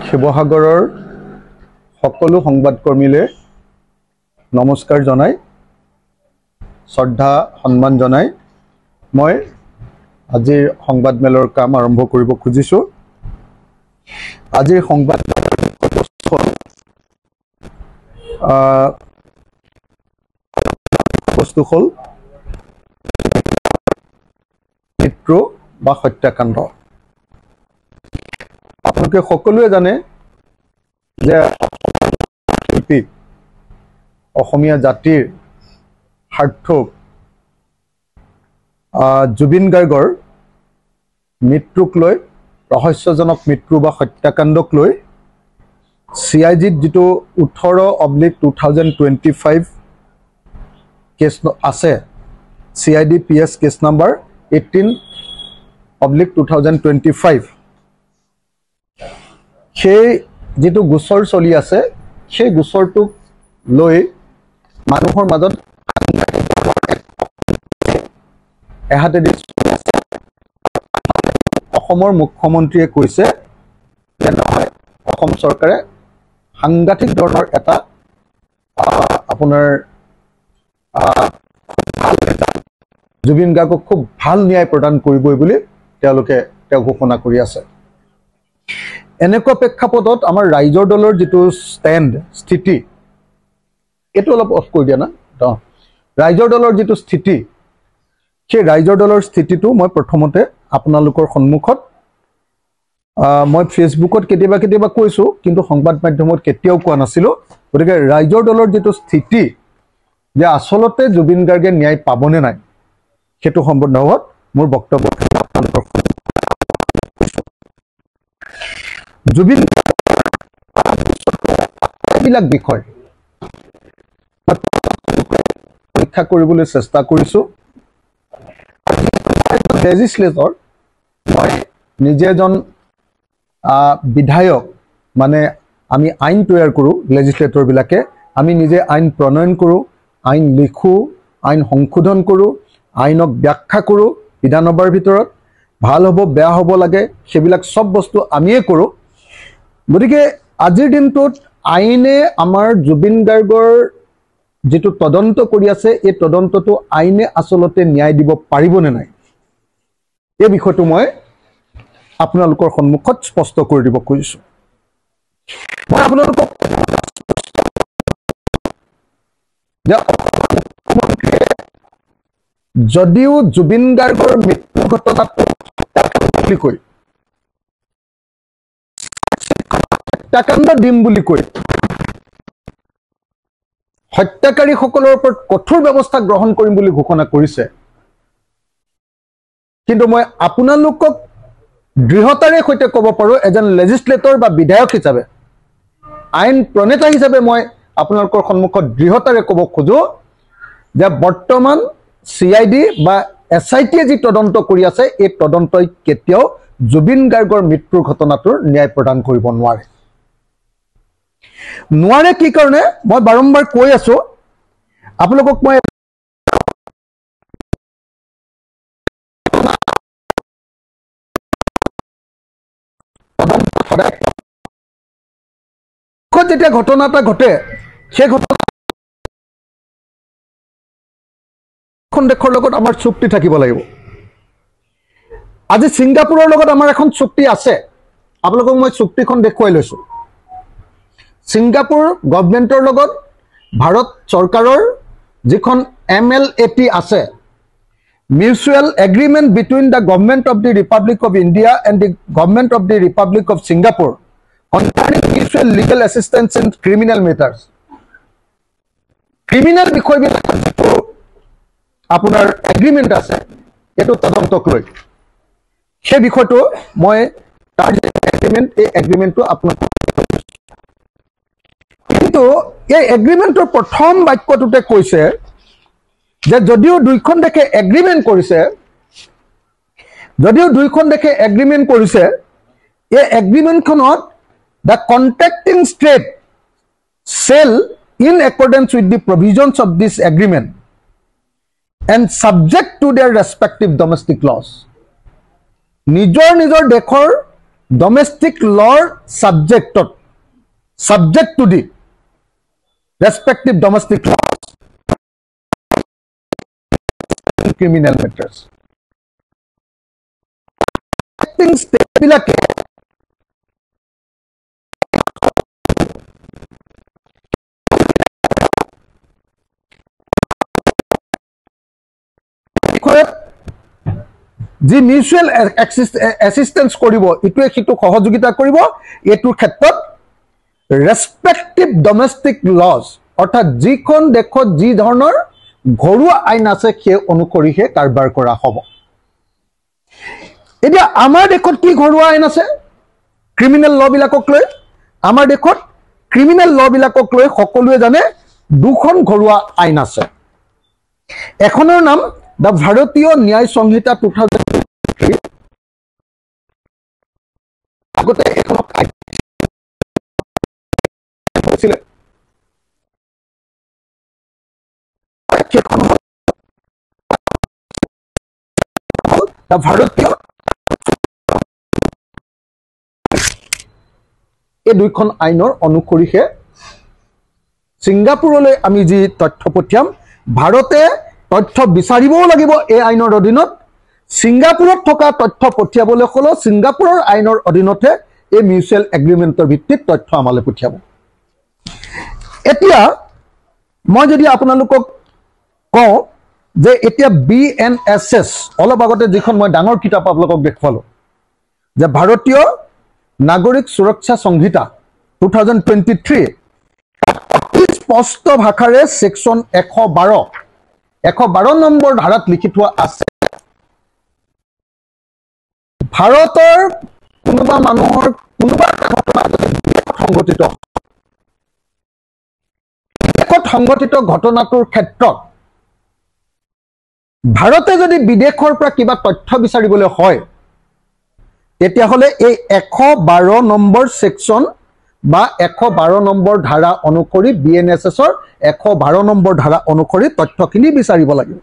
শিৱসাগৰৰ সকলো সংবাদকৰ্মীলে নমস্কাৰ জনাই শ্ৰদ্ধা সন্মান জনাই মই আজিৰ সংবাদমেলৰ কাম আৰম্ভ কৰিব খুজিছো। আজিৰ সংবাদ বস্তু হ'ল মৃত্যু বা হত্যাকাণ্ড। আপোনালোকে সকলোৱে জানে যে শিল্পী অসমীয়া জাতিৰ সাৰ্থক জুবিন গাৰ্গৰ মৃত্যুক লৈ ৰহস্যজনক মৃত্যু বা হত্যাকাণ্ডক লৈ CID যেটো 18/2025 কেছ আছে CID PS কেছ নাম্বাৰ 18/2025 সেই যেটো গোচৰ চলি আছে সেই গোচৰটোক লৈ মানুহৰ মাজত এহাতেদি অসমৰ মুখ্যমন্ত্ৰীয়ে কৈছে যে নহয় অসম চৰকাৰে সাংঘাতিক ধৰণৰ এটা আপোনাৰ জুবিন গাৰ্গক খুব ভাল ন্যায় প্ৰদান কৰিবই বুলি তেওঁলোকে ঘোষণা কৰি আছে। এনেকুৱা প্ৰেক্ষাপটত আমাৰ ৰাইজৰ দলৰ যেটো স্থিতি এটো অলপ অফ কৰি দিয়া না ৰাইজৰ দলৰ যেটো স্থিতি সেই ৰাইজৰ দলৰ স্থিতিটো মই প্ৰথমতে আপোনালোকৰ সন্মুখত মই ফেসবুকত কেতিয়াবা কৈছো কিন্তু সংবাদ মাধ্যমত কেতিয়াও কোৱা নাছিলো। গতিকে ৰাইজৰ দলৰ যেটো স্থিতি যে আসলতে জুবিন গাৰ্গে ন্যায় পাবনে নাই সেটো সম্বন্ধত মোৰ বক্তব্য জুবিন বিলাক বিষয় পৰীক্ষা কৰিবলৈ চেষ্টা কৰিছো। লেজিসলেটৰ মই নিজে এজন বিধায়ক মানে আমি আইন তৈয়াৰ কৰো লেজিসলেটৰ বিলাকে আমি নিজে আইন প্ৰণয়ন কৰো আইন লিখো আইন সংশোধন কৰো আইনক ব্যাখ্যা কৰো বিধানসভাৰ ভিতৰত ভাল হ'ব বেয়া হ'ব লাগে সেবিলাক সব বস্তু আমিয়ে কৰো। গতিকে আজিৰ দিনটোত আইনে আমাৰ জুবিন গাৰ্গৰ যেটো তদন্ত কৰি আছে এই তদন্তটো আইনে আসলতে ন্যায় দিব পাৰিবনে নাই এই বিষয়টো মই আপোনালোকৰ সন্মুখত স্পষ্ট কৰি দিব খুজিছো। মই আপোনালোকক যদিও জুবিন গাৰ্গৰ মৃত্যু ঘটনাটো বুলি কৈ হত্যাকাণ্ড দিম বুলি কৈ হত্যাকাৰীসকলৰ ওপৰত কঠোৰ ব্যৱস্থা গ্ৰহণ কৰিম বুলি ঘোষণা কৰিছে কিন্তু মই আপোনালোকক দৃঢ়তাৰে সৈতে ক'ব পাৰো এজন লেজিসলেটৰ বা বিধায়ক হিচাপে আইন প্ৰণেতা হিচাপে মই আপোনালোকৰ সন্মুখত দৃঢ়তাৰে ক'ব খোজো যে বৰ্তমান CID বা SIT যি তদন্ত কৰি আছে এই তদন্তই কেতিয়াও জুবিন গাৰ্গৰ মৃত্যুৰ ঘটনাটোৰ ন্যায় প্ৰদান কৰিব নোৱাৰে কি কাৰণে মই বাৰম্বাৰ কৈ আছো আপোনালোকক মই যেতিয়া ঘটনা এটা ঘটে সেই ঘটনা দেশৰ লগত আমাৰ চুক্তি থাকিব লাগিব। আজি ছিংগাপুৰৰ লগত আমাৰ এখন চুক্তি আছে আপোনালোকক মই চুক্তিখন দেখুৱাই লৈছো। ছিংগাপুৰ গভৰ্ণমেণ্টৰ লগত ভাৰত চৰকাৰৰ যিখন MLAT আছে Mutual Agreement between the Government of the Republic of India and the Government of the Republic of Singapore concerning mutual legal assistance in criminal matters. Criminal বিষয়বিলাক আপোনাৰ এগ্ৰিমেন্ট আছে এটো তদন্তক লৈ সেই বিষয়টো মই তাৰ এগ্ৰিমেন্ট এই এগ্ৰিমেন্টটো আপোনাক কিন্তু এই এগ্ৰিমেন্টৰ প্ৰথম বাক্যটোতে কৈছে যে যদিও দুইখন দেশে এগ্ৰিমেন্ট কৰিছে এই এগ্ৰিমেন্টখনত the contracting state shall in accordance with the provisions of this agreement and subject to their respective domestic laws নিজৰ দেশৰ ডমেষ্টিক লৰ subject to the respective domestic laws in criminal matters. State বিলাকে যি mutual এসিস্টেন্স কৰিব ইটোৱে সিটো সহযোগিতা কৰিব এটোৰ ক্ষেত্ৰত ৰেসপেক্টিভ ডমেষ্টিক লজ অৰ্থাৎ যিখন দেখত যি ধৰণৰ ঘৰুৱা আইন আছে সেই অনুসৰিহে কাৰবাৰ কৰা হ'ব এতিয়া আমাৰ দেখত কি ঘৰুৱা আইন আছে ক্ৰিমিনেল ল বিলাকক লৈ আমাৰ দেখত ক্ৰিমিনেল ল বিলাকক লৈ সকলোৱে জানে দুখন ঘৰুৱা আইন আছে এখনৰ নাম দা ভাৰতীয় ন্যায় সংহিতা 2003 আগতে এখনক হৈছিল দা ভাৰতীয় এই দুইখন আইনৰ অনুসৰিহে সিংগাপুৰলৈ আমি যি তথ্য পঠিয়াম ভাৰতে তথ্য বিচাৰিবও লাগিব এই আইনৰ অধীনত সিংগাপুৰত থকা তথ্য পঠিয়াবলৈ হলে সিংগাপুৰৰ আইনৰ অধীনতে এই মিউচুৱেল এগ্ৰিমেন্টৰ ভিত্তিত তথ্য আমালৈ পঠিয়াব এতিয়া মই যদি আপোনালোকক কওঁ যে এতিয়া BNSS অলপ আগতে যিখন মই ডাঙৰ কিতাপ আপোনালোকক দেখুৱালো যে ভাৰতীয় নাগৰিক সুৰক্ষা সংহিতা 2023 স্পষ্ট ভাষাৰে সেকশন 112 নম্বৰ ধাৰাত লিখি থোৱা আছে ভাৰতৰ কোনোবা মানুহৰ কোনোবা সংগঠিত ঘটনাটোৰ ক্ষেত্ৰত ভাৰতে যদি বিদেশৰ পৰা কিবা তথ্য বিচাৰিবলৈ হয় তেতিয়া হলে এই 112 নম্বৰ সেকশন বা 112 নম্বৰ ধাৰা অনুসৰি BNSS ৰ 112 নম্বৰ ধাৰা অনুসৰি তথ্যখিনি বিচাৰিব লাগিব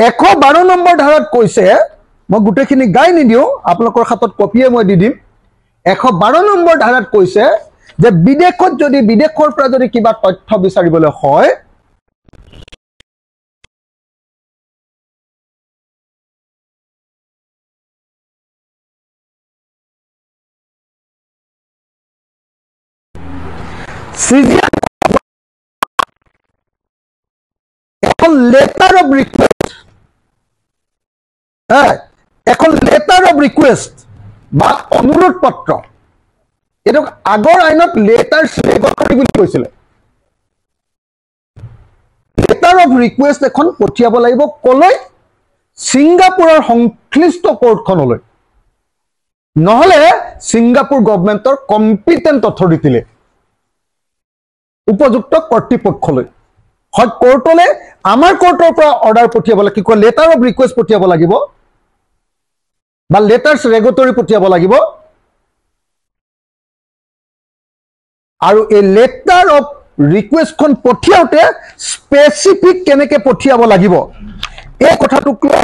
112 নম্বৰ ধাৰাত কৈছে মই গুটেখিনি গাই নিদিও আপোনালোকৰ হাতত কপিয়ে মই দি দিম 112 নম্বৰ ধাৰাত কৈছে যে বিদেশত যদি বিদেশৰ পৰা যদি কিবা তথ্য বিচাৰিবলৈ হয় এখন লেটাৰ অফ ৰিকুয়েস্ট বা অনুৰোধ পত্ৰ এটা আগৰ আইনত লেটাৰ ৰেগটৰি বুলি কৈছিল লেটাৰ অফ ৰিকুয়েস্ট এখন পঠিয়াব লাগিব কলৈ সিংগাপুৰৰ সংশ্লিষ্ট কোৰ্টখনলৈ নহলে সিংগাপুৰ গভৰ্নমেন্টৰ কম্পিটেন্ট অথৰিটিলে উপযুক্ত কৰ্তৃপক্ষলৈ হয় কোৰ্টলে আমাৰ কোৰ্টৰ পৰা অৰ্ডাৰ পঠিয়াব লাগিব কি লেটাৰ অফ ৰিকুৱেষ্ট পঠিয়াব লাগিব বা লেটাৰছ ৰেগুটৰি পঠিয়াব লাগিব আৰু এই লেটাৰ অফ ৰিকুৱেষ্টখন পঠিয়াওতে স্পেসিফিক কেনেকে পঠিয়াব লাগিব এই কথাটোক লৈ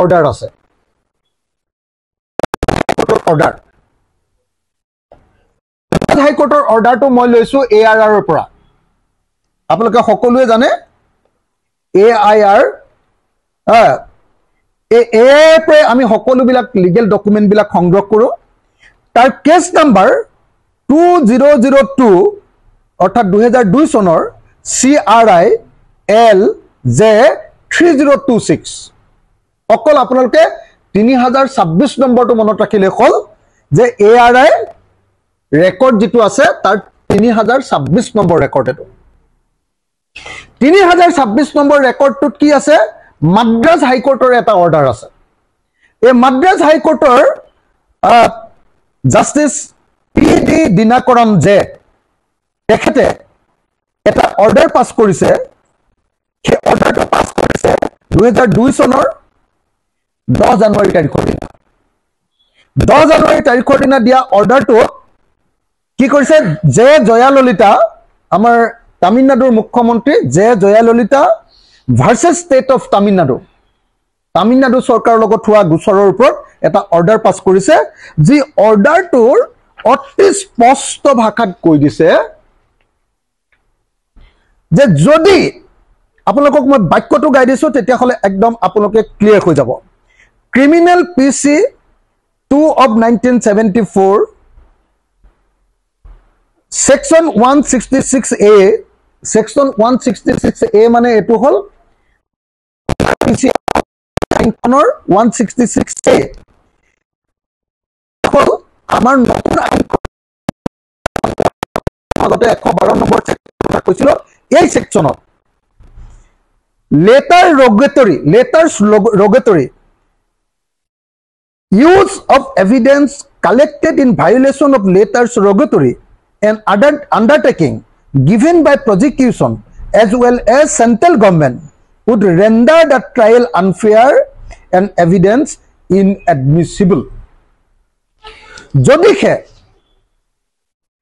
অৰ্ডাৰ আছে অৰ্ডাৰ হাইকোৰ্টৰ অৰ্ডাৰটো মই লৈছো AIR ৰ পৰা আপোনালোকে সকলোৱে জানে AIR AIR পৰা আমি সকলোবিলাক লিগেল ডকুমেন্ট বিলাক সংগ্ৰহ কৰো তাৰ কেছ নাম্বাৰ 2002 অৰ্থাৎ 2002 চনৰ CRI LJ 3026 অকল আপোনালোকে 3026 নম্বৰটো মনত ৰাখিলে হ'ল যে ARI ৰেকৰ্ড যেটো আছে তাৰ 3026 নম্বৰ ৰেকৰ্ড এটো 3026 নম্বৰ ৰেকৰ্ডটোত কি আছে মাদ্ৰাজ হাইকোৰ্টৰ এটা অৰ্ডাৰ আছে এই মাদ্ৰাজ হাইকোৰ্টৰ জাস্টিস PD দিনাকৰণ যে তেখেতে এটা অৰ্ডাৰ পাস কৰিছে সেই অৰ্ডাৰটো পাস কৰিছে 2002 চনৰ 10 জানুৱাৰী তাৰিখৰ দিনা 10 জানুৱাৰী তাৰিখৰ দিনা দিয়া অৰ্ডাৰটো কি কৰিছে জে জয়াললিতা আমাৰ তামিলনাডুৰ মুখ্যমন্ত্ৰী J Jayalalithaa versus state of Tamil Nadu Tamil Nadu চৰকাৰৰ লগত হোৱা গোচৰৰ ওপৰত এটা অৰ্ডাৰ পাছ কৰিছে যি অৰ্ডাৰটোৰ অতি স্পষ্ট ভাষাত কৈ দিছে যে যদি আপোনালোকক মই বাক্যটো গাই দিছো তেতিয়াহ'লে একদম আপোনালোকে ক্লিয়াৰ হৈ যাব criminal PC 2 of 1974 section 166A section 166A মানে এটো হল PC 166A হল আমাৰ নতুন আগতে 112 নম্বৰ চেকচন কৈছিল এই সেকশনত letters rogatory use of evidence collected in violation of letters rogatory and other undertaking given by prosecution as well as central government would render the trial unfair and evidence inadmissible. যদি হে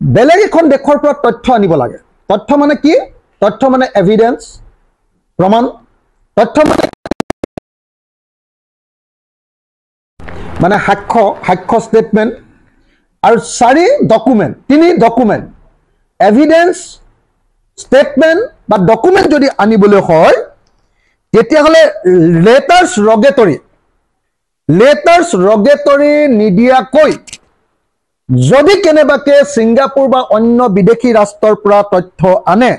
বেলেগ এখন দেশৰ পৰা তথ্য আনিব লাগে তথ্য মানে কি তথ্য মানে এভিডেন্স প্ৰমাণ তথ্য মানে সাক্ষ্য স্টেটমেন্ট আৰু চাৰি ডকুমেন্ট তিনি ডকুমেন্ট এভিডেন্স স্টেটমেন্ট বা ডকুমেন্ট যদি আনিবলৈ হয় তেতিয়াহলে লেটাৰ্স ৰগেটৰি নিদিয়াকৈ যদি কেনেবাকে সিঙ্গাপুৰ বা অন্য বিদেশী ৰাষ্ট্ৰৰ পৰা তথ্য আনে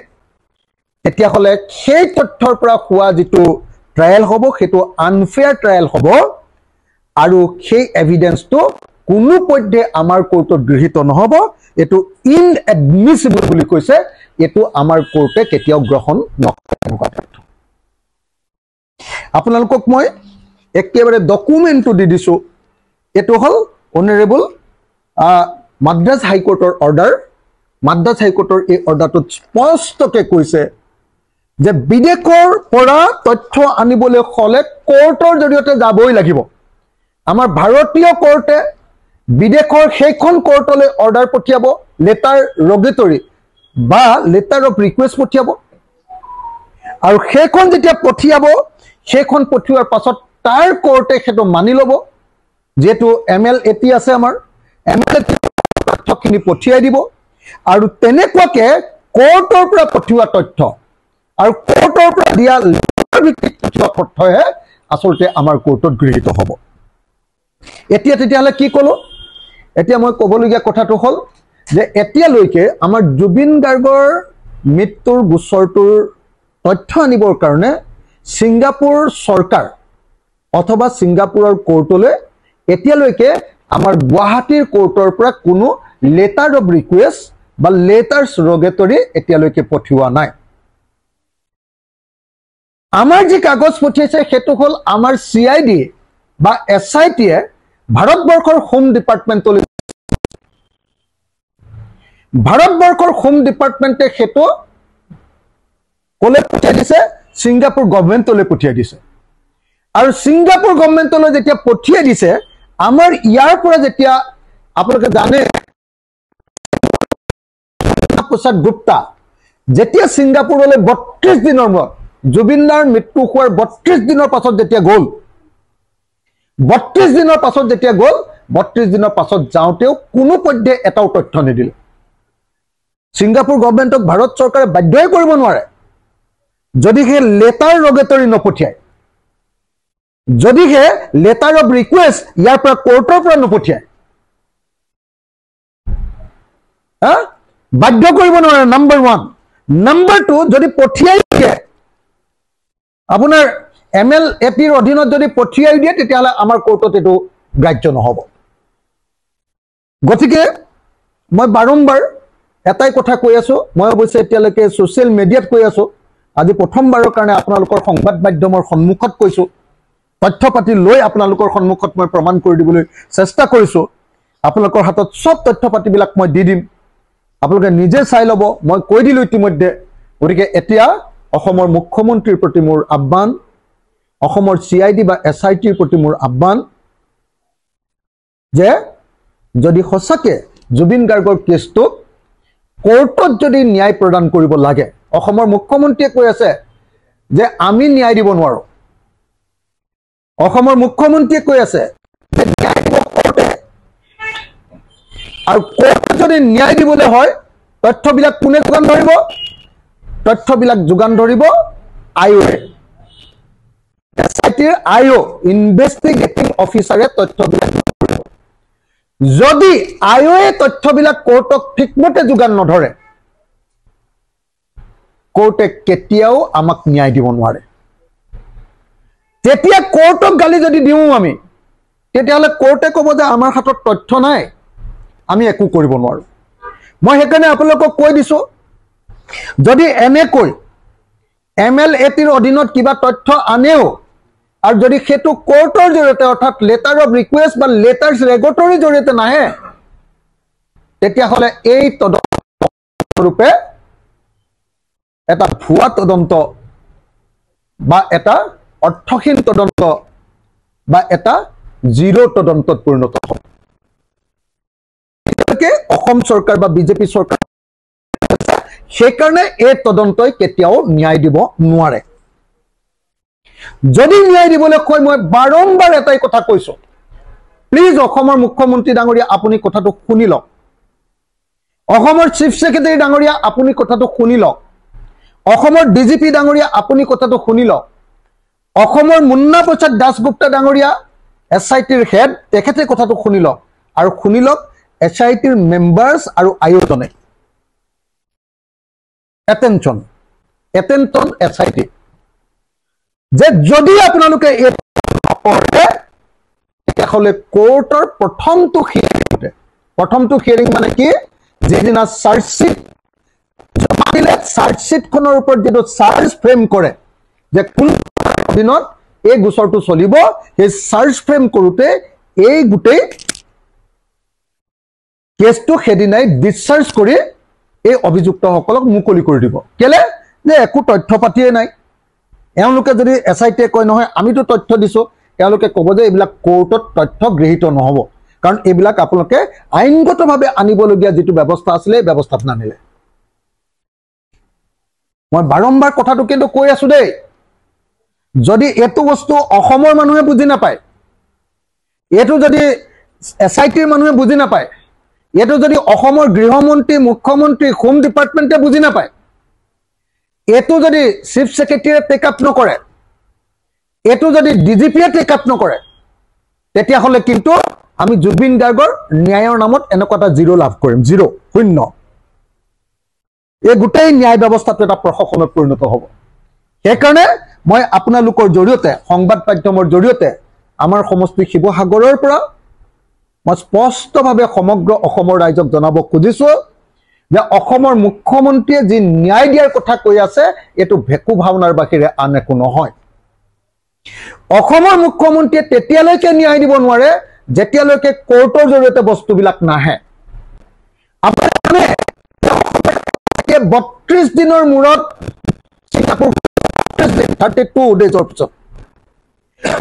তেতিয়াহলে সেই তথ্যৰ পৰা হোৱা যেটো ট্ৰায়াল হ'ব হেতু আনফেয়াৰ ট্ৰায়াল হ'ব আৰু সেই এভিডেন্সটো কোনো পধ্যে আমাৰ কোৰ্টত গৃহীত নহব এটো ইনএডমিসিবল বুলি কৈছে এটো আমাৰ কোৰ্টে কেতিয়াও গ্ৰহণ নকৰে আপোনালোকক মই একেবাৰে ডকুমেন্টটো দি দিছো এটো হল অনাৰেবল মাদ্ৰাজ হাইকোৰ্টৰ অৰ্ডাৰ মাদ্ৰাজ হাইকোৰ্টৰ এই অৰ্ডাৰটোত স্পষ্টকৈ কৈছে যে বিদেশৰ পৰা তথ্য আনিবলৈ হলে কোৰ্টৰ জৰিয়তে যাবই লাগিব আমাৰ ভাৰতীয় কোৰ্টে বিদেশৰ সেইখন কোৰ্টলৈ অৰ্ডাৰ পঠিয়াব লেটাৰ ৰগেটৰি বা লেটাৰ অফ ৰিকুৱেষ্ট পঠিয়াব আৰু সেইখন যেতিয়া পঠিয়াব সেইখন পঠিওৱাৰ পাছত তাৰ কোৰ্টে হেতু মানি লব যেটো MLAT আছে আমাৰ MLAT তথ্যখিনি পঠিয়াই দিব আৰু তেনেকুৱাকে কোৰ্টৰ পৰা পঠিওৱা তথ্য আৰু কোৰ্টৰ পৰা দিয়া তথ্যহে আসলতে আমাৰ কোৰ্টত গৃহীত হ'ব এতিয়া তেতিয়ালে কি কলো এতিয়া মই কবলগীয়া কথাটো হল যে এতিয়ালৈকে আমাৰ জুবিন গাৰ্গৰ মৃত্যুৰ গোচৰটোৰ তথ্য আনিবৰ কাৰণে সিঙ্গাপুৰ চৰকাৰ অথবা সিঙ্গাপুৰৰ কোৰ্টলৈ এতিয়ালৈকে আমাৰ গুৱাহাটীৰ কোৰ্টৰ পৰা কোনো লেটাৰ অফ ৰিকুৱেষ্ট বা লেটাৰ্স ৰগেটৰি এতিয়ালৈকে পঠিওৱা নাই আমাৰ যে কাগজ পঠিয়াইছে হেতু হল আমাৰ CID বা SIT এ ভাৰতবৰ্ষৰ হোম ডিপাৰ্টমেন্টে হেতু কোলে পঠিয়াই দিছে সিঙ্গাপুৰ গভৰ্ণমেণ্টলৈ পঠিয়াই দিছে আৰু সিঙ্গাপুৰ গভৰ্ণমেণ্টলৈ যেতিয়া পঠিয়াই দিছে আমাৰ ইয়াৰ পৰা যেতিয়া আপোনালোকে জানে প্ৰসাদ গুপ্তা যেতিয়া সিঙ্গাপুৰলৈ 32 দিনৰ মূৰত জুবিনদাৰ মৃত্যু হোৱাৰ 32 দিনৰ পাছত যেতিয়া গ'ল 32 দিনৰ পাছত যেতিয়া গ'ল 32 দিনৰ পাছত যাওঁতেও কোনো পধ্যে এটাও তথ্য নিদিলে সিঙ্গাপুৰ গভৰ্ণমেণ্টক ভাৰত চৰকাৰে বাধ্যই কৰিব নোৱাৰে যদিহে লেটাৰ ৰগেটৰি নপঠিয়ায় যদিহে লেটাৰ অফ ৰিকুৱেষ্ট ইয়াৰ পৰা কোৰ্টৰ পৰা নপঠিয়ায় বাধ্য কৰিব নোৱাৰে নাম্বাৰ 1 নাম্বাৰ 2 যদি পঠিয়াই দিয়ে আপোনাৰ MLAT ৰ অধীনত যদি পঠিয়াই দিয়ে তেতিয়াহলে আমাৰ কোৰ্টত এটো গ্ৰাহ্য নহব গতিকে মই বাৰম্বাৰ এটাই কথা কৈ আছো মই অৱশ্যে এতিয়ালৈকে সোশ্যাল মিডিয়াত কৈ আছো আজি প্ৰথমবাৰৰ কাৰণে আপোনালোকৰ সংবাদ মাধ্যমৰ সন্মুখত কৈছো তথ্য পাতি লৈ আপোনালোকৰ সন্মুখত মই প্ৰমাণ কৰি দিবলৈ চেষ্টা কৰিছো আপোনালোকৰ হাতত সব তথ্য পাতিবিলাক মই দি দিম আপোনালোকে নিজে চাই লব মই কৈ দিলো ইতিমধ্যে গতিকে এতিয়া অসমৰ মুখ্যমন্ত্ৰীৰ প্ৰতি মোৰ আহ্বান অসমৰ CID বা SIT ৰ প্ৰতি মোৰ আহ্বান যে যদি সঁচাকে জুবিন গাৰ্গৰ কেছটো কোৰ্টত যদি ন্যায় প্ৰদান কৰিব লাগে অসমৰ মুখ্যমন্ত্ৰীয়ে কৈ আছে যে আমি ন্যায় দিব নোৱাৰো অসমৰ মুখ্যমন্ত্ৰীয়ে কৈ আছে যে ন্যায় দিব কোৰ্টে, আৰু কোৰ্টে যদি ন্যায় দিবলৈ হয় তথ্যবিলাক কোনে যোগান ধৰিব? তথ্যবিলাক যোগান ধৰিব আয়োগে। SITৰ আইঅ ইনভেষ্টিগেটিং অফিচাৰে তথ্যবিলাক ধৰিব। যদি আয়োগে তথ্যবিলাক কোৰ্টক ঠিকমতে যোগান নধৰে কোৰ্টে কেতিয়াও আমাক ন্যায় দিব নোৱাৰে। তেতিয়া কোৰ্টক গালি যদি দিওঁ আমি, তেতিয়াহ'লে কোৰ্টে ক'ব যে আমাৰ হাতত তথ্য নাই, আমি একো কৰিব নোৱাৰো। মই সেইকাৰণে আপোনালোকক কৈ দিছো, যদি এনেকৈ MLATৰ অধীনত কিবা তথ্য আনেও আৰু যদি সেইটো কোৰ্টৰ জৰিয়তে অৰ্থাৎ লেটাৰ অফ ৰিকুৱেষ্ট বা লেটাৰ্ছ ৰেগটৰীৰ জৰিয়তে নাহে, তেতিয়াহ'লে এই তদন্তৰূপে এটা ভুৱা তদন্ত বা এটা অৰ্থহীন তদন্ত বা এটা জিৰো তদন্তত পৰিণত হ'ব। অসম চৰকাৰ বা বিজেপি চৰকাৰ সেইকাৰণে এই তদন্তই কেতিয়াও ন্যায় দিব নোৱাৰে। যদি ন্যায় দিবলৈ কয়, মই বাৰম্বাৰ এটাই কথা কৈছো, প্লিজ অসমৰ মুখ্যমন্ত্ৰী ডাঙৰীয়া আপুনি কথাটো শুনি লওক। অসমৰ চিফ ছেক্ৰেটাৰী ডাঙৰীয়া আপুনি কথাটো শুনি লওক। অসমৰ DGP ডাঙৰীয়া আপুনি কথাটো শুনি লওক। অসমৰ মুন্না প্ৰসাদ দাসগুপ্তা ডাঙৰীয়া SITৰ হেড, তেখেতে কথাটো শুনি লওক। আৰু শুনি লওক SITৰ মেম্বাৰ্ছ আৰু আয়োজনে। এটেনশ্যন SIT, যে যদি আপোনালোকে এই নকৰে তেতিয়াহ'লে কোৰ্টৰ প্ৰথমটো হিয়াৰিং মানে কি, যিদিনা চাৰ্জশ্বিট জমা দিলে চাৰ্জশ্বিটখনৰ ওপৰত যিটো চাৰ্জ ফ্ৰেম কৰে যে কোন দিনত এই গোচৰটো চলিব, সেই চাৰ্জ ফ্ৰেম কৰোঁতে এই গোটেই কেছটো সেইদিনাই ডিসচাৰ্জ কৰি এই অভিযুক্তসকলক মুকলি কৰি দিব। কেলে যে একো তথ্য পাতিয়ে নাই। এওঁলোকে যদি SITয়ে কয় নহয় আমিতো তথ্য দিছো, তেওঁলোকে ক'ব যে এইবিলাক কোৰ্টত তথ্য গৃহীত নহ'ব, কাৰণ এইবিলাক আপোনালোকে আইনগতভাৱে আনিবলগীয়া যিটো ব্যৱস্থা আছিলে এই ব্যৱস্থাত নানিলে। মই বাৰম্বাৰ কথাটো কিন্তু কৈ আছো দেই, যদি এইটো বস্তু অসমৰ মানুহে বুজি নাপায়, এইটো যদি SITৰ মানুহে বুজি নাপায়, এইটো যদি অসমৰ গৃহমন্ত্ৰী, মুখ্যমন্ত্ৰী, হোম ডিপাৰ্টমেণ্টে বুজি নাপায়, এইটো যদি চিফ ছেক্ৰেটাৰীয়ে টেক আপ নকৰে, এইটো যদি DGPয়ে টেক আপ নকৰে, তেতিয়াহ'লে কিন্তু আমি জুবিন গাৰ্গৰ ন্যায়ৰ নামত এনেকুৱা এটা জিৰো লাভ কৰিম, জিৰো, শূন্য। এই গোটেই ন্যায় ব্যৱস্থাটো এটা প্ৰশাসনত পৰিণত হ'ব। সেইকাৰণে মই আপোনালোকৰ জৰিয়তে, সংবাদ মাধ্যমৰ জৰিয়তে আমাৰ সমষ্টি শিৱসাগৰৰ পৰা মই স্পষ্টভাৱে সমগ্ৰ অসমৰ ৰাইজক জনাব খুজিছো যে অসমৰ মুখ্যমন্ত্ৰীয়ে যি ন্যায় দিয়াৰ কথা কৈ আছে এইটো ভেকু ভাওনাৰ বাহিৰে আন একো নহয়। অসমৰ মুখ্যমন্ত্ৰীয়ে তেতিয়ালৈকে ন্যায় দিব নোৱাৰে যেতিয়ালৈকে কোৰ্টৰ জৰিয়তে বস্তুবিলাক নাহে। আপোনালোকে 32 দিনৰ মূৰত ছিংগাপুৰ 32 ডেজৰ পিছত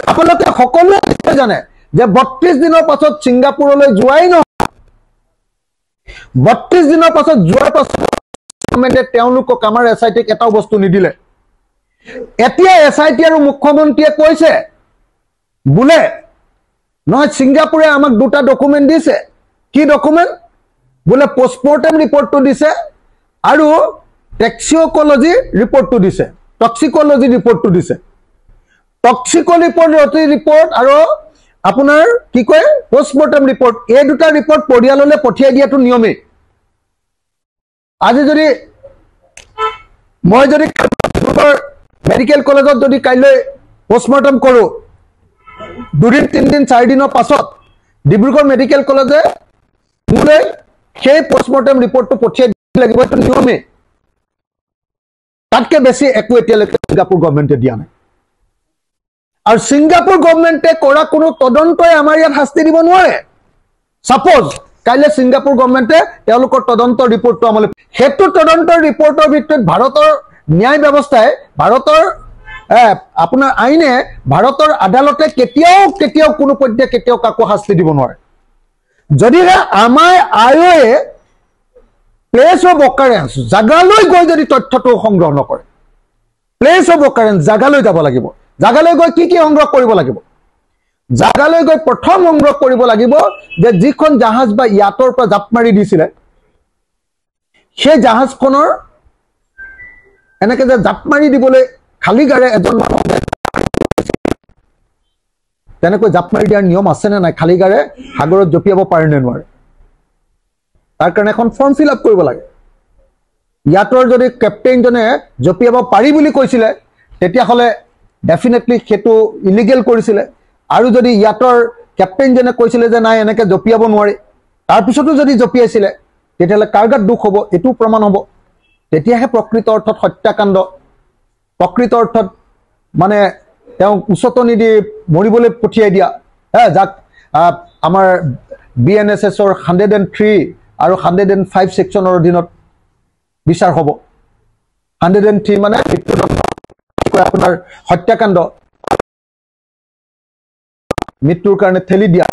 আপোনালোকে সকলোৱে জানে যে 32 দিনৰ পাছত ছিংগাপুৰলৈ যোৱাই নহয়। 32 দিনৰ পাছত যোৱাৰ পাছত গভৰ্ণমেণ্টে তেওঁলোকক আমাৰ SITক এটাও বস্তু নিদিলে। এতিয়া SIT আৰু মুখ্যমন্ত্ৰীয়ে কৈছে বোলে নহয় ছিংগাপুৰে আমাক দুটা ডকুমেণ্ট দিছে। কি ডকুমেণ্ট? বোলে পোষ্টমৰ্টেম ৰিপৰ্টটো দিছে আৰু টক্সিকোলজি ৰিপৰ্টটো দিছে, টক্সিকোলজি ৰিপৰ্টটো দিছে। টক্সিকোলজি ৰিপৰ্ট আৰু আপোনাৰ কি কয় পোষ্টমৰ্টেম ৰিপৰ্ট, এই দুটা ৰিপৰ্ট পৰিয়াললৈ পঠিয়াই দিয়াটো নিয়মেই। আজি যদি মই যদি মেডিকেল কলেজত যদি কাইলৈ পোষ্টমৰ্টেম কৰোঁ, 2 দিন 3 দিন 4 দিনৰ পাছত ডিব্ৰুগড় মেডিকেল কলেজে মোলৈ সেই পোষ্টমৰ্টেম ৰিপৰ্টটো পঠিয়াই দিব লাগিব, এইটো নিয়মেই। তাতকৈ বেছি একো এতিয়ালৈকে ছিংগাপুৰ গভৰ্ণমেণ্টে দিয়া নাই। আৰু ছিংগাপুৰ গভৰ্ণমেণ্টে কৰা কোনো তদন্তই আমাৰ ইয়াত শাস্তি দিব নোৱাৰে। সাপোজ কাইলৈ ছিংগাপুৰ গভৰ্ণমেণ্টে তেওঁলোকৰ তদন্তৰ ৰিপৰ্টটো আমালৈ, সেইটো তদন্তৰ ৰিপৰ্টৰ ভিতৰত ভাৰতৰ ন্যায় ব্যৱস্থাই, ভাৰতৰ আপোনাৰ আইনে, ভাৰতৰ আদালতে কেতিয়াও কোনো পধ্যে কেতিয়াও কাকো শাস্তি দিব নোৱাৰে। যদিহে আমাৰ আয়োগে প্লেচ অফ অকাৰেঞ্চ জাগালৈ গৈ যদি তথ্যটো সংগ্ৰহ নকৰে, প্লেচ অফ অকাৰেঞ্চ জাগালৈ যাব লাগিব। জাগালৈ গৈ কি সংগ্ৰহ কৰিব লাগিব? জাগালৈ গৈ প্ৰথম সংগ্ৰহ কৰিব লাগিব যে যিখন জাহাজ বা ইয়াতৰ পৰা জাপ মাৰি দিছিলে সেই জাহাজখনৰ এনেকে যে জাপ মাৰি দিবলৈ খালি গাৰে এজন মানুহ তেনেকৈ জাপ মাৰি দিয়াৰ নিয়ম আছে নে নাই খালি গাৰে সাগৰত জঁপিয়াব পাৰে নে নোৱাৰে তাৰ কাৰণে এখন ফৰ্ম ফিল আপ কৰিব লাগে ইয়াতৰ যদি কেপ্টেইনজনে জঁপিয়াব পাৰি বুলি কৈছিলে তেতিয়াহ'লে ডেফিনেটলি সেইটো ইলিগেল কৰিছিলে আৰু যদি ইয়াতৰ কেপ্টেইনজনে কৈছিলে যে নাই এনেকে জঁপিয়াব নোৱাৰি তাৰপিছতো যদি জঁপিয়াইছিলে তেতিয়াহ'লে কাৰ গাত দুখ হ'ব এইটো প্ৰমাণ হ'ব তেতিয়াহে প্ৰকৃত অৰ্থত হত্যাকাণ্ড প্ৰকৃত অৰ্থত মানে তেওঁ উচতনি দি মৰিবলৈ পঠিয়াই দিয়া যাক আমাৰ BNSSৰ 103 আৰু 105 সেকশনৰ অধীনত বিচাৰ হ'ব 103 মানে আপোনাৰ হত্যাকাণ্ড মৃত্যুৰ কাৰণে ঠেলি দিয়া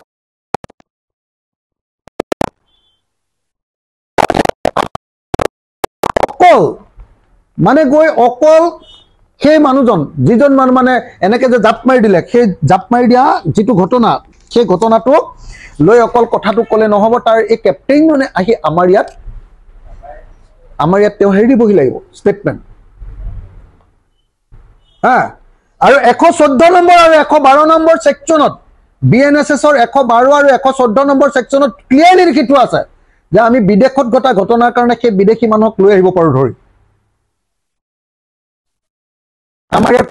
অকল মানে গৈ অকল সেই মানুহজন যিজন মানুহ মানে এনেকে যে জাপ মাৰি দিলে সেই জাপ মাৰি দিয়া যিটো ঘটনা সেই ঘটনাটো লৈ অকল কথাটো ক'লে নহ'ব তাৰ এই কেপ্টেইনজনে আহি আমাৰ ইয়াত তেওঁ হেৰি দিবহি লাগিব ষ্টেটমেণ্ট আৰু 114 নম্বৰ আৰু 112 নম্বৰ সেকশনত BNSSৰ 112 আৰু 114 নম্বৰ সেকশনত ক্লিয়াৰলি লিখি থোৱা আছে যে আমি বিদেশত ঘটা ঘটনাৰ কাৰণে সেই বিদেশী মানুহক লৈ আহিব পাৰোঁ ধৰি আমাৰ ইয়াত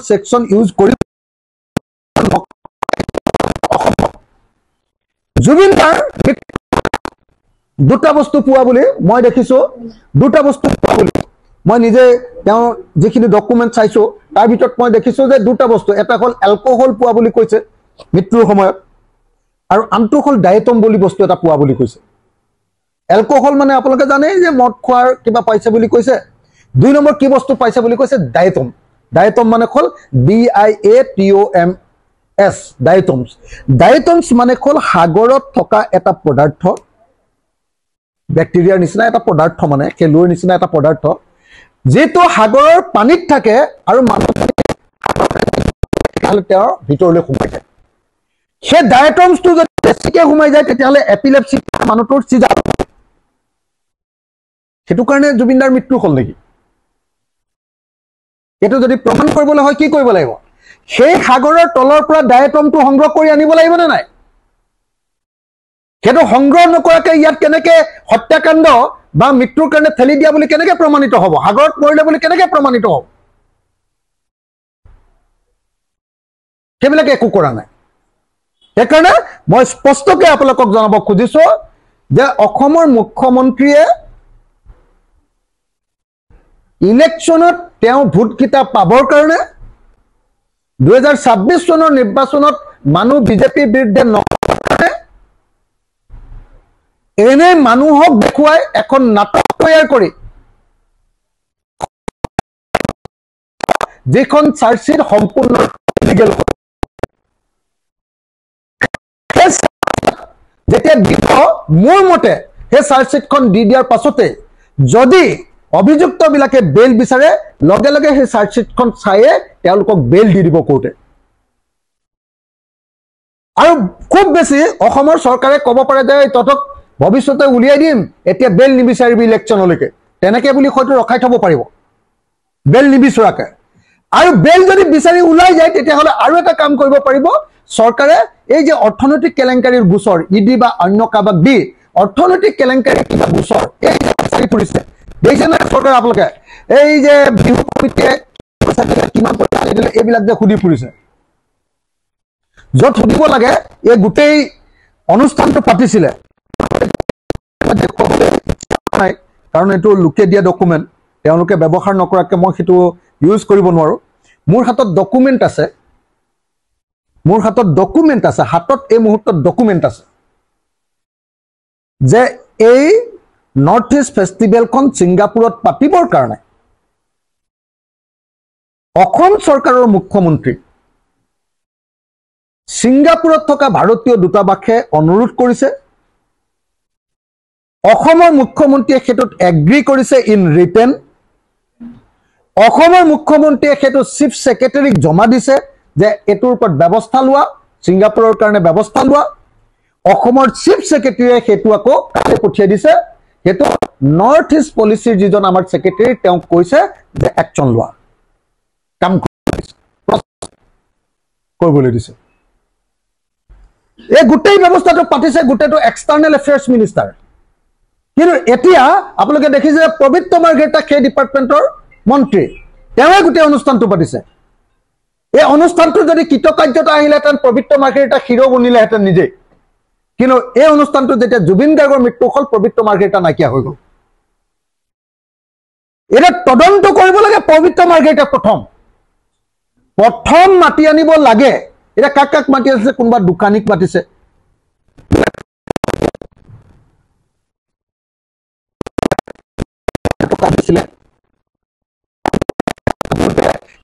সেকশন ইউজ কৰি জুবিন দাৰ দুটা বস্তু পোৱা বুলি মই দেখিছো দুটা বস্তু পোৱা বুলি মই নিজে তেওঁ যিখিনি ডকুমেন্ট চাইছো তাৰ ভিতৰত মই দেখিছো যে দুটা বস্তু এটা হ'ল এলকহল পোৱা বুলি কৈছে মৃত্যুৰ সময়ত আৰু আনটো হ'ল ডায়েটম বুলি বস্তু এটা পোৱা বুলি কৈছে এলকহল মানে আপোনালোকে জানে যে মদ খোৱাৰ কিবা পাইছে বুলি কৈছে দুই নম্বৰ কি বস্তু পাইছে বুলি কৈছে ডায়েটম ডায়েটম মানে হ'ল DIATOMS ডায়েটমছ মানে হ'ল সাগৰত থকা এটা পদাৰ্থ ব্যাক্টেৰিয়াৰ নিচিনা এটা পদাৰ্থ মানে কেলুৰ নিচিনা এটা পদাৰ্থ যেটো সাগৰৰ পানীত থাকে আৰু মানুহ তেওঁৰ ভিতৰলৈ সোমাই যায় সেই ডায়েটমছটো যদি বেছিকৈ সোমাই যায় তেতিয়াহ'লে এপিলেপসি মানুহটোৰ চিজাৰ সেইটো কাৰণে জুবিনদাৰ মৃত্যু হ'ল নেকি এইটো যদি প্ৰমাণ কৰিবলৈ হয় কি কৰিব লাগিব সেই সাগৰৰ তলৰ পৰা ডায়েটমটো সংগ্ৰহ কৰি আনিব লাগিব নে নাই সেইটো সংগ্ৰহ নকৰাকৈ ইয়াত কেনেকৈ হত্যাকাণ্ড বা মৃত্যুৰ কাৰণে ঠেলি দিয়া বুলি কেনেকৈ প্ৰমাণিত হ'ব সাগৰত মৰিলে বুলি কেনেকৈ প্ৰমাণিত হ'ব সেইবিলাক একো কৰা নাই সেইকাৰণে মই স্পষ্টকৈ আপোনালোকক জনাব খুজিছো যে অসমৰ মুখ্যমন্ত্ৰীয়ে ইলেকশ্যনত তেওঁ ভোটকেইটা পাবৰ কাৰণে 2026 চনৰ নিৰ্বাচনত মানুহ বিজেপিৰ বিৰুদ্ধে নকৰে এনে মানুহক দেখুৱাই এখন নাটক তৈয়াৰ কৰি যিখন চাৰ্জশ্বিট সম্পূৰ্ণ ইলিগেল যেতিয়া দিব মোৰ মতে সেই চাৰ্জশ্বিটখন দি দিয়াৰ পাছতে যদি অভিযুক্তবিলাকে বেল বিচাৰে লগে লগে সেই চাৰ্জশ্বিটখন চাইয়ে তেওঁলোকক বেল দি দিব কোৰ্টে আৰু খুব বেছি অসমৰ চৰকাৰে ক'ব পাৰে যে ততক ভৱিষ্যতে উলিয়াই দিম এতিয়া বেল নিবিচাৰিবি ইলেকশ্যনলৈকে তেনেকে বুলি হয়তো ৰখাই থব পাৰিব বেল নিবিচৰাকে আৰু বেল যদি বিচাৰি ওলাই যায় তেতিয়াহ'লে আৰু এটা কাম কৰিব পাৰিব চৰকাৰে এই যে অৰ্থনৈতিক কেলেংকাৰীৰ গোচৰ ইডি বা অন্য কাবাক দি অৰ্থনৈতিক কেলেংকাৰী কিবা গোচৰ এই যে বিচাৰি ফুৰিছে দেখিছে না চৰকাৰ আপোনালোকে এই যে বিহু কমিটিয়ে কিমান পইচা দিলে এইবিলাক যে সুধি ফুৰিছে য'ত সুধিব লাগে এই গোটেই অনুষ্ঠানটো পাতিছিলে কাৰণ এইটো লোকে দিয়া ডকুমেণ্ট তেওঁলোকে ব্যৱহাৰ নকৰাকৈ মই সেইটো ইউজ কৰিব নোৱাৰো মোৰ হাতত ডকুমেণ্ট আছে হাতত এই মুহূৰ্তত ডকুমেণ্ট আছে যে এই নৰ্থ ইষ্ট ফেষ্টিভেলখন ছিংগাপুৰত পাতিবৰ কাৰণে অসম চৰকাৰৰ মুখ্যমন্ত্ৰী ছিংগাপুৰত থকা ভাৰতীয় দূতাবাসে অনুৰোধ কৰিছে অসমৰ মুখ্যমন্ত্ৰীয়ে সেইটোত এগ্ৰি কৰিছে ইন ৰিটেন অসমৰ মুখ্যমন্ত্ৰীয়ে সেইটো চিফ সেক্ৰেটাৰীক জমা দিছে যে এটোৰ ওপৰত ব্যৱস্থা লোৱা, সিংগাপুৰৰ কাৰণে ব্যৱস্থা লোৱা। অসমৰ চিফ সেক্ৰেটাৰীয়ে সেইটো আকৌ পঠিয়াই দিছে, সেইটো নৰ্থ ইষ্ট পলিচিৰ যিজন আমাৰ সেক্ৰেটাৰী তেওঁক কৈছে যে একচন লোৱা, কাম কৰিবলৈ দিছে। এই গোটেই ব্যৱস্থাটো পাতিছে গোটেইটো এক্সটাৰ্নেল এফেয়াৰ্ছ মিনিষ্টাৰ। কিন্তু এতিয়া আপোনালোকে দেখিছে যে পবিত্ৰ মাৰ্ঘেৰিটা সেই ডিপাৰ্টমেণ্টৰ মন্ত্ৰী, তেওঁৱে গোটেই অনুষ্ঠানটো পাতিছে। এই অনুষ্ঠানটো যদি কৃতকাৰ্যতা আহিলেহেঁতেন পবিত্ৰ মাৰ্ঘেৰিটা হিৰো বনিলেহেঁতেন নিজে, কিন্তু এই অনুষ্ঠানটো যেতিয়া জুবিন গাৰ্গৰ মৃত্যু হ'ল পবিত্ৰ মাৰ্ঘেৰিটা নাইকিয়া হৈ গ'ল। এতিয়া তদন্ত কৰিব লাগে পবিত্ৰ মাৰ্ঘেৰিটাক প্ৰথম মাতি আনিব লাগে। এতিয়া কাক কাক মাতি আছে, কোনোবা দোকানীক মাতিছে,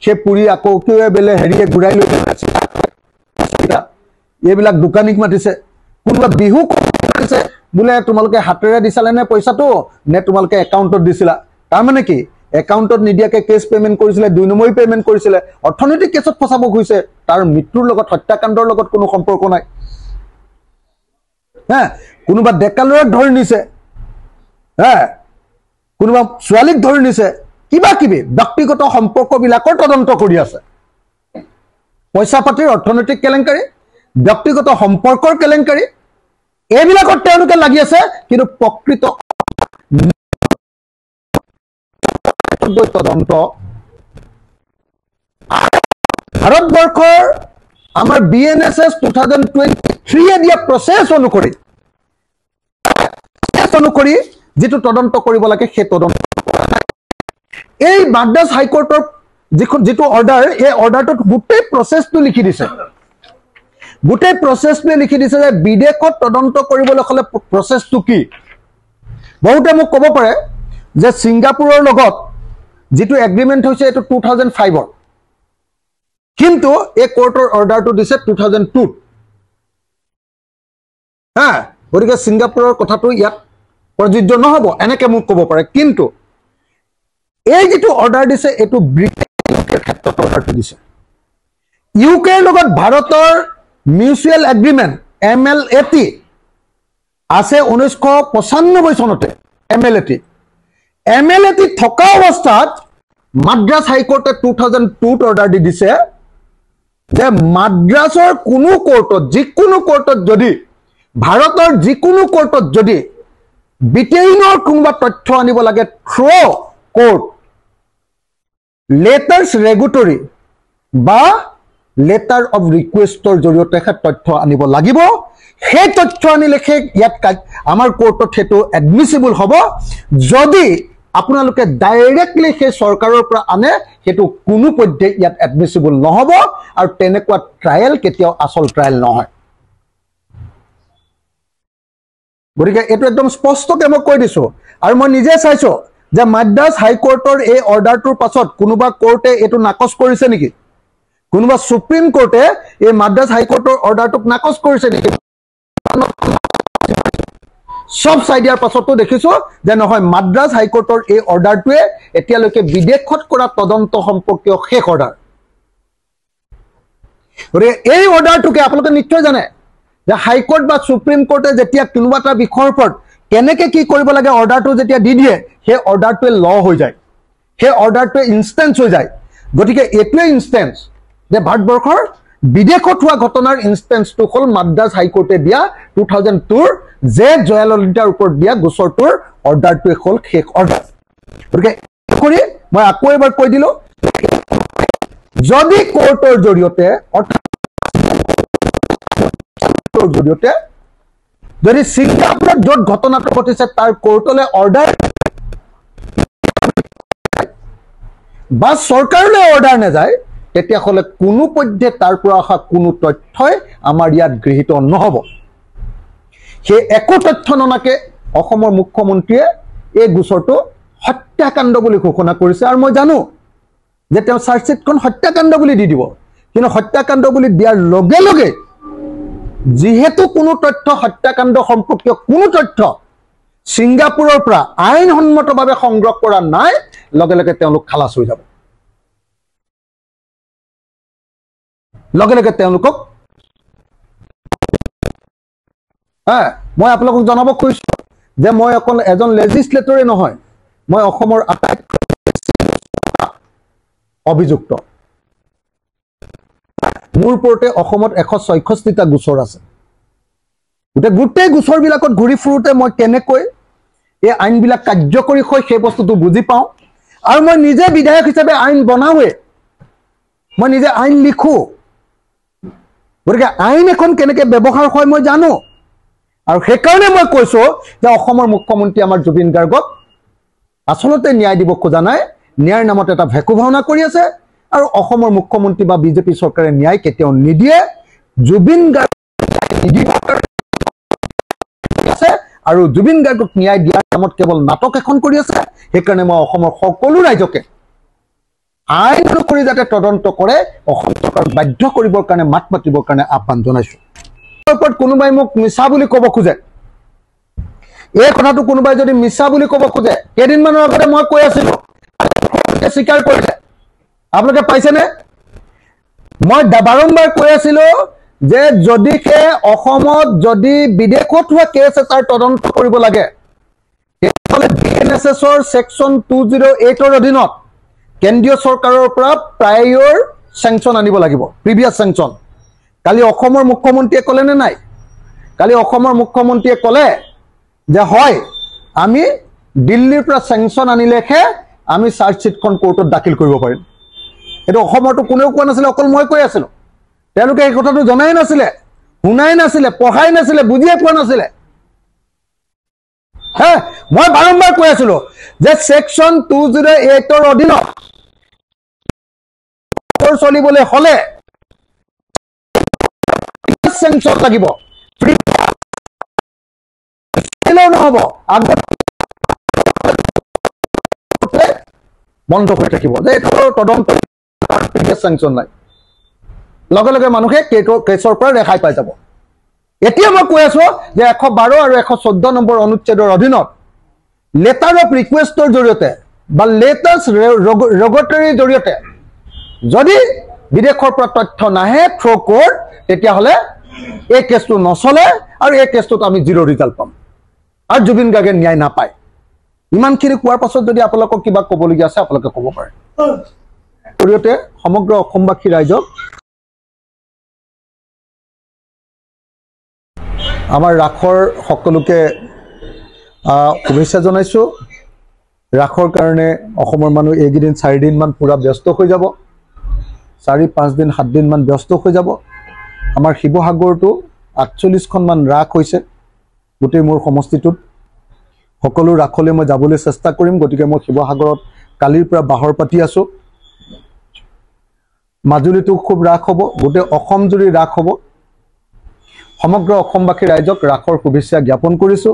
সেই পুৰি আকৌ বেলে হেৰিয়ে ঘূৰাই লৈ এইবিলাক দোকানীক মাতিছে, কোনোবা বিহু মাতিছে, বোলে তোমালোকে হাতেৰে দিছিলা নে পইচাটো নে তোমালোকে একাউণ্টত দিছিলা। তাৰমানে কি একাউণ্টত নিদিয়াকে কেছ পেমেণ্ট কৰিছিলে, 2 নম্বৰী পেমেণ্ট কৰিছিলে, অৰ্থনৈতিক কেছত ফচাব খুজিছে। তাৰ মৃত্যুৰ লগত হত্যাকাণ্ডৰ লগত কোনো সম্পৰ্ক নাই। কোনোবা ডেকা ল'ৰাক ধৰি নিছে, কোনোবা ছোৱালীক ধৰি নিছে, কিবা কিবি ব্যক্তিগত সম্পৰ্কবিলাকৰ তদন্ত কৰি আছে। পইচা পাতিৰ অৰ্থনৈতিক কেলেংকাৰী, ব্যক্তিগত সম্পৰ্কৰ কেলেংকাৰী, এইবিলাকত তেওঁলোকে লাগি আছে। কিন্তু প্ৰকৃত তদন্ত ভাৰতবৰ্ষৰ আমাৰ BNSS 2023 দিয়া প্ৰচেছ অনুসৰি যিটো তদন্ত কৰিব লাগে সেই তদন্ত। এই মাদ্ৰাজ হাইকোৰ্টৰ যিটো অৰ্ডাৰ, এই অৰ্ডাৰটোত গোটেই প্ৰচেছটো লিখি দিছে। গোটেই প্ৰচেছটোৱে লিখি দিছে যে বিদেশত তদন্ত কৰিবলৈ হ'লে প্ৰচেছটো কি। বহুতে মোক ক'ব পাৰে যে ছিংগাপুৰৰ লগত যিটো এগ্ৰিমেণ্ট হৈছে এইটো 2005-ৰ, কিন্তু এই কোৰ্টৰ অৰ্ডাৰটো দিছে 2002-ত। গতিকে ছিংগাপুৰৰ কথাটো ইয়াত প্ৰযোজ্য নহ'ব, এনেকে মোক ক'ব পাৰে। কিন্তু এই যিটো অৰ্ডাৰ দিছে এইটো ব্ৰিটেইনৰ ক্ষেত্ৰত অৰ্ডাৰটো দিছে। ইউকেৰ লগত ভাৰতৰ মিউচুৱেল এগ্ৰিমেণ্ট MLAT আছে 1995 চনতে। MLAT থকা অৱস্থাত মাদ্ৰাজ হাইকোৰ্টে 2002-ত অৰ্ডাৰ দি দিছে যে মাদ্ৰাজৰ কোনো কোৰ্টত, যিকোনো কোৰ্টত যদি, ভাৰতৰ যিকোনো কোৰ্টত যদি ব্ৰিটেইনৰ কোনোবা তথ্য আনিব লাগে থ্ৰু কোৰ্ট, লেটাৰ্ছ ৰেগুটৰী বা লেটাৰ অফ ৰিকুৱেষ্টৰ জৰিয়তে তথ্য আনিব লাগিব। সেই তথ্য আনিলে সেই ইয়াত আমাৰ কোৰ্টত সেইটো এডমিচিবল হ'ব। যদি আপোনালোকে ডাইৰেক্টলি সেই চৰকাৰৰ পৰা আনে সেইটো কোনো পধ্যে ইয়াত এডমিচিবল নহ'ব, আৰু তেনেকুৱা ট্ৰায়েল কেতিয়াও আচল ট্ৰায়েল নহয়। গতিকে এইটো একদম স্পষ্টকে মই কৈ দিছো। আৰু মই নিজে চাইছো যে মাদ্ৰাজ হাইকোৰ্টৰ এই অৰ্ডাৰটোৰ পাছত কোনোবা কোৰ্টে এইটো নাকচ কৰিছে নেকি, কোনোবা সুপ্ৰিম কোৰ্টে এই মাদ্ৰাজ হাইকোৰ্টৰ অৰ্ডাৰটোক নাকচ কৰিছে নেকি। সব চাই দিয়াৰ পাছতো দেখিছো যে নহয়, মাদ্ৰাজ হাইকোৰ্টৰ এই অৰ্ডাৰটোৱে এতিয়ালৈকে বিদেশত কৰা তদন্ত সম্পৰ্কীয় শেষ অৰ্ডাৰ। গতিকে এই অৰ্ডাৰটোকে আপোনালোকে নিশ্চয় জানে যে হাইকোৰ্ট বা সুপ্ৰিম কোৰ্টে যেতিয়া কোনোবা এটা বিষয়ৰ ওপৰত কেনেকে কি কৰিব লাগে অৰ্ডাৰটো যেতিয়া দি দিয়ে, সেই অৰ্ডাৰটোৱে ল হৈ যায়, সেই অৰ্ডাৰটোৱে ইনষ্টেন্স হৈ যায়। গতিকে এইটোৱে ইনষ্টেন্স যে ভাৰতবৰ্ষৰ বিদেশত হোৱা ঘটনাৰ ইনষ্টেন্সটো হ'ল মাদ্ৰাজ হাইকোৰ্টে দিয়া 2002-ৰ যে জয়াললিতাৰ ওপৰত দিয়া গোচৰটোৰ অৰ্ডাৰটোৱে হ'ল শেষ অৰ্ডাৰ। গতিকে কৰি মই আকৌ এবাৰ কৈ দিলো, যদি কোৰ্টৰ জৰিয়তে যদি ছিংগাপুৰত য'ত ঘটনাটো ঘটিছে তাৰ কোৰ্টলৈ অৰ্ডাৰ বা চৰকাৰলৈ অৰ্ডাৰ নাযায়, তেতিয়াহ'লে কোনো পধ্যে তাৰ পৰা অহা কোনো তথ্যই আমাৰ ইয়াত গৃহীত নহ'ব। সেই একো তথ্য ননাকে অসমৰ মুখ্যমন্ত্ৰীয়ে এই গোচৰটো হত্যাকাণ্ড বুলি ঘোষণা কৰিছে। আৰু মই জানো যে তেওঁ চাৰ্জশ্বিটখন হত্যাকাণ্ড বুলি দি দিব, কিন্তু হত্যাকাণ্ড বুলি দিয়াৰ লগে লগে যিহেতু কোনো তথ্য হত্যাকাণ্ড সম্পৰ্কীয় কোনো তথ্য ছিংগাপুৰৰ পৰা আইনসন্মতভাৱে সংগ্ৰহ কৰা নাই, লগে লগে তেওঁলোক খালাস হৈ যাব। লগে লগে তেওঁলোকক মই আপোনালোকক জনাব খুজিছো যে মই অকল এজন লেজিসলেটৰে নহয় মই অসমৰ আটাইতকৈ অভিযুক্ত মোৰ ওপৰতে অসমত 166টা গোচৰ আছে গোটেই গোচৰবিলাকত ঘূৰি ফুৰোতে মই কেনেকৈ এই আইনবিলাক কাৰ্যকৰী হয় সেই বস্তুটো বুজি পাওঁ আৰু মই নিজে বিধায়ক হিচাপে আইন বনাওৱে মই নিজে আইন লিখো গতিকে আইন এখন কেনেকৈ ব্যৱহাৰ হয় মই জানো আৰু সেইকাৰণে মই কৈছো যে অসমৰ মুখ্যমন্ত্ৰী আমাৰ জুবিন গাৰ্গক আসলতে ন্যায় দিব খোজা নাই ন্যায়ৰ নামত এটা ভেকু ভাওনা কৰি আছে আৰু অসমৰ মুখ্যমন্ত্ৰী বা বিজেপি চৰকাৰে ন্যায় কেতিয়াও নিদিয়ে জুবিন গাৰ্গ আছে আৰু জুবিন গাৰ্গক ন্যায় দিয়াৰ নামত কেৱল নাটক এখন কৰি আছে সেইকাৰণে মই অসমৰ সকলো ৰাইজকে আইন অনুসৰি যাতে তদন্ত কৰে অসম চৰকাৰক বাধ্য কৰিবৰ কাৰণে মাত মাতিবৰ কাৰণে আহ্বান জনাইছো ওপৰত কোনোবাই মোক মিছা বুলি ক'ব খোজে এই কথাটো কোনোবাই যদি মিছা বুলি ক'ব খোজে কেইদিনমানৰ আগতে মই কৈ আছিলো স্বীকাৰ কৰিছে আপোনালোকে পাইছেনে মই বাৰম্বাৰ কৈ আছিলো যে যদিহে অসমত যদি বিদেশত হোৱা কেছ এটাৰ তদন্ত কৰিব লাগে তেতিয়াহ'লে বিএনএছএছৰ ছেকশ্যন 208ৰ অধীনত কেন্দ্ৰীয় চৰকাৰৰ পৰা প্ৰায়ৰ চেংচন আনিব লাগিব প্ৰিভিয়াছ চেংচন কালি অসমৰ মুখ্যমন্ত্ৰীয়ে ক'লে নে নাই কালি অসমৰ মুখ্যমন্ত্ৰীয়ে ক'লে যে হয় আমি দিল্লীৰ পৰা চেংচন আনিলেহে আমি চাৰ্জশ্বিটখন কোৰ্টত দাখিল কৰিব পাৰিম এইটো অসমৰটো কোনেও কোৱা নাছিলে অকল মই কৈ আছিলো তেওঁলোকে এই কথাটো জনাই নাছিলে শুনাই নাছিলে পঢ়াই নাছিলে বুজিয়ে পোৱা নাছিলে মই বাৰম্বাৰ কৈ আছিলো যে ছেকশ্যন 208ৰ অধীনত চলিবলৈ হলে চেংচন লাগিব নহব বন্ধ হৈ থাকিব যে তদন্ত চেংচন নাই লগে লগে মানুহে কেছৰ পৰা ৰেহাই পাই যাব এতিয়া মই কৈ আছো যে 112 আৰু 114 নম্বৰ অনুচ্ছেদৰ অধীনত লেটাৰ অফ ৰিকুৱেষ্টৰ জৰিয়তে বা লেটাৰ্ছ ৰেগুলেটৰীৰ জৰিয়তে যদি বিদেশৰ পৰা তথ্য নাহে থ্ৰু কোৰ্ট তেতিয়াহ'লে এই কেছটো নচলে আৰু এই কেছটোত আমি জিৰ' ৰিজাল্ট পাম আৰু জুবিন গাৰ্গে ন্যায় নাপায় ইমানখিনি কোৱাৰ পাছত যদি আপোনালোকক কিবা ক'বলগীয়া আছে আপোনালোকে ক'ব পাৰে জৰিয়তে সমগ্ৰ অসমবাসী ৰাইজক আমাৰ ৰাসৰ সকলোকে শুভেচ্ছা জনাইছো ৰাসৰ কাৰণে অসমৰ মানুহ এইকেইদিন 4 দিনমান পুৰা ব্যস্ত হৈ যাব 4-5 দিন 7 দিনমান ব্যস্ত হৈ যাব আমাৰ শিৱসাগৰটো 48খনমান ৰাস হৈছে গোটেই মোৰ সমষ্টিটোত সকলো ৰাখলৈ মই যাবলৈ চেষ্টা কৰিম গতিকে মই শিৱসাগৰত কালিৰ পৰা বাহৰ পাতি আছো মাজুলীটো খুব ৰাস হ'ব গোটেই অসম জুৰি ৰাস হ'ব সমগ্ৰ অসমবাসী ৰাইজক ৰাসৰ শুভেচ্ছা জ্ঞাপন কৰিছো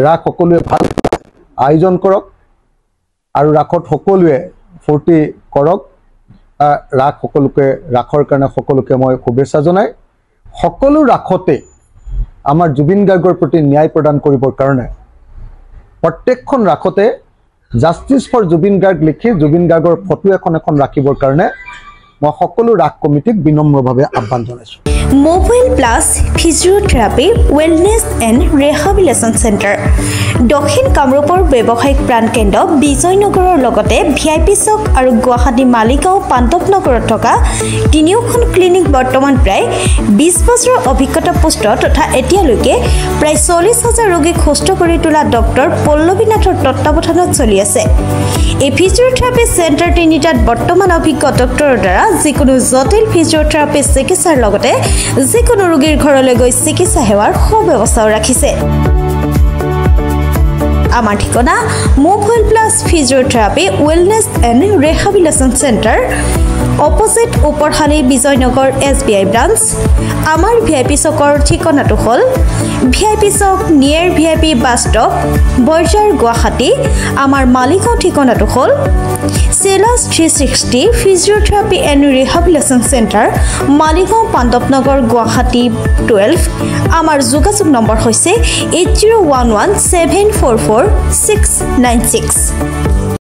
ৰাস সকলোৱে ভাল আয়োজন কৰক আৰু ৰাসত সকলোৱে ফূৰ্তি কৰক ৰাস সকলোকে ৰাসৰ কাৰণে সকলোকে মই শুভেচ্ছা জনাই সকলো ৰাসতে আমাৰ জুবিন গাৰ্গৰ প্ৰতি ন্যায় প্ৰদান কৰিবৰ কাৰণে প্ৰত্যেকখন ৰাসতে জাষ্টিছ ফৰ জুবিন গাৰ্গ লিখি জুবিন গাৰ্গৰ ফটো এখন ৰাখিবৰ কাৰণে মই সকলো ৰাস কমিটিক বিনম্ৰভাৱে আহ্বান জনাইছো mobile plus physiotherapy wellness and rehabilitation centre দক্ষিণ কামৰূপৰ ব্যৱসায়িক প্ৰাণকেন্দ্ৰ বিজয়নগৰৰ লগতে ভিআইপি চক আৰু গুৱাহাটী মালিগাঁও পাণ্ডৱনগৰত থকা তিনিওখন ক্লিনিক বৰ্তমান প্ৰায় 20 বছৰৰ অভিজ্ঞতা পুষ্ট তথা এতিয়ালৈকে প্ৰায় 40,000 ৰোগীক সুস্থ কৰি তোলা ডক্টৰ পল্লৱীনাথৰ তত্ত্বাৱধানত চলি আছে এই ফিজিওথেৰাপি চেণ্টাৰ তিনিটাত বৰ্তমান অভিজ্ঞ ডক্টৰৰ দ্বাৰা যিকোনো জটিল ফিজিওথেৰাপি চিকিৎসাৰ লগতে যিকোনো ৰোগীৰ ঘৰলৈ গৈ চিকিৎসা সেৱাৰ সুব্যৱস্থাও ৰাখিছে আমাৰ ঠিকনা mobile plus physiotherapy wellness and rehabilitation centre opposite Uparhali Bijoynagar SBI branch আমাৰ ভিআইপি চকৰ ঠিকনাটো হ'ল VIP Chowk near VIP bus stop Borjhar Guwahati আমাৰ মালিগাঁও ঠিকনাটো হ'ল চেলাছ 360 physiotherapy and rehabilitation centre Maligaon Pandavnagar Guwahati 12 আমাৰ যোগাযোগ নম্বৰ হৈছে 8011744696